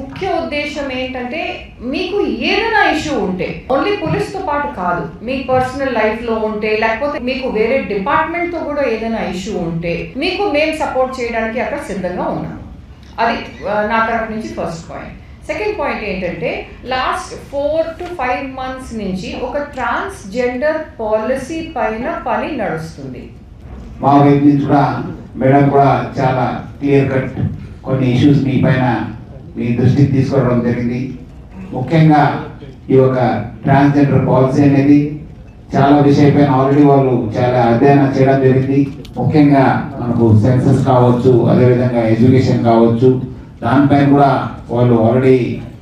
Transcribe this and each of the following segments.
ముఖ్య ఉద్దేశం ఏంటంటే మీకు ఏదైనా ఇష్యూ ఉంటే ఓన్లీ పోలీస్తో పాటు కాదు, మీ పర్సనల్ లైఫ్లో ఉంటే లేకపోతే మీకు వేరే డిపార్ట్మెంట్తో కూడా ఏదైనా ఇష్యూ ఉంటే మీకు మేము సపోర్ట్ చేయడానికి అక్కడ సిద్ధంగా ఉన్నాము. అది నా తరఫు నుంచి ఫస్ట్ పాయింట్. సెకండ్ పాయింట్ ఏంటంటే లాస్ట్ 4 to 5 months నుంచి ఒక ట్రాన్స్జెండర్ పాలసీ పైన పని నడుస్తుంది. మా వైపు నుంచి కూడా మేడం కూడా చాలా క్లియర్ కట్ కొన్ని ఇష్యూస్ మీ పైన మీ దృష్టికి తీసుకురావడం జరిగింది. ముఖ్యంగా ఈ యొక్క ట్రాన్స్జెండర్ పాలసీ అనేది చాలా విషయపైన ఆల్రెడీ వాళ్ళు చాలా అధ్యయనం చేయడం జరిగింది. ముఖ్యంగా మనకు సెన్సస్ కావచ్చు, అదేవిధంగా ఎడ్యుకేషన్ కావచ్చు, దానిపైన కూడా వాళ్ళు ఆల్రెడీ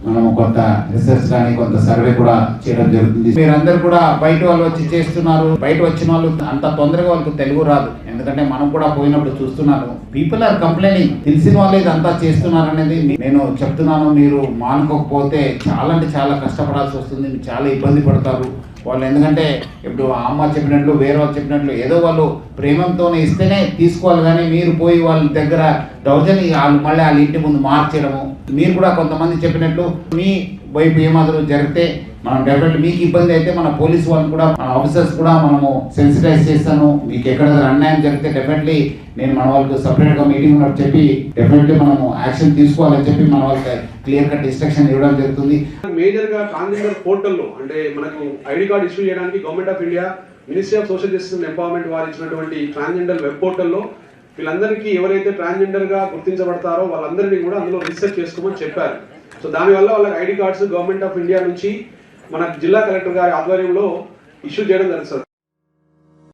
మనము కొంత రీసెర్చ్ కానీ కొంత సర్వే కూడా చేయడం జరుగుతుంది. మీరందరూ కూడా బయట వాళ్ళు వచ్చి చేస్తున్నారు. బయట వచ్చిన వాళ్ళు అంత తొందరగా వాళ్ళకి తెలుగు రాదు, ఎందుకంటే మనం కూడా పోయినప్పుడు చూస్తున్నాను. పీపుల్ ఆర్ కంప్లైనింగ్, తెలిసిన వాళ్ళు ఇదంతా చేస్తున్నారు అనేది నేను చెప్తున్నాను. మీరు మానుకోకపోతే చాలా అంటే చాలా కష్టపడాల్సి వస్తుంది, చాలా ఇబ్బంది పడతారు వాళ్ళు. ఎందుకంటే ఇప్పుడు అమ్మ చెప్పినట్లు వేరే వాళ్ళు చెప్పినట్లు ఏదో వాళ్ళు ప్రేమంతోనే ఇస్తేనే తీసుకోవాలి, కానీ మీరు పోయి వాళ్ళ దగ్గర దౌర్జన్యం వాళ్ళు మళ్ళీ వాళ్ళ ఇంటి ముందు మార్చడము. మీరు కూడా కొంతమంది చెప్పినట్లు మీ వైపు ఏమాత్రం జరిగితే మనం డెఫినెట్ మీకు ఇబ్బంది అయితే మన పోలీస్ వాళ్ళు కూడా మన ఆఫీసర్స్ కూడా మనము సెన్సిటైజ్ చేస్తాను. మీకు ఎక్కడ అన్యాయం జరిగితే డెఫినెట్లీ నేను మన వాళ్ళకి సపరేట్గా మీటింగ్ ఉన్నట్టు చెప్పి డెఫినెట్లీ మనము యాక్షన్ తీసుకోవాలని చెప్పి మన వాళ్ళకి క్లియర్ కట్ ఇన్స్ట్రక్షన్ ఇవ్వడం జరుగుతుంది. మేజర్గా ట్రాన్స్జెండర్ పోర్టల్లో అంటే మనకు ఐడి కార్డ్ ఇష్యూ చేయడానికి government of India ministry of social justice and empowerment వారు ఇచ్చినటువంటి ట్రాన్స్జెండర్ వెబ్ పోర్టల్లో వీళ్ళందరికీ ఎవరైతే ట్రాన్స్జెండర్గా గుర్తించబడతారో వాళ్ళందరినీ కూడా అందులో రీసెర్చ్ చేసుకోమని చెప్పారు. సో దానివల్ల వాళ్ళకి ID cards government of India నుంచి మన జిల్లా కలెక్టర్ గారి ఆధ్వర్యంలో ఇష్యూ చేయడం జరుగుతుంది.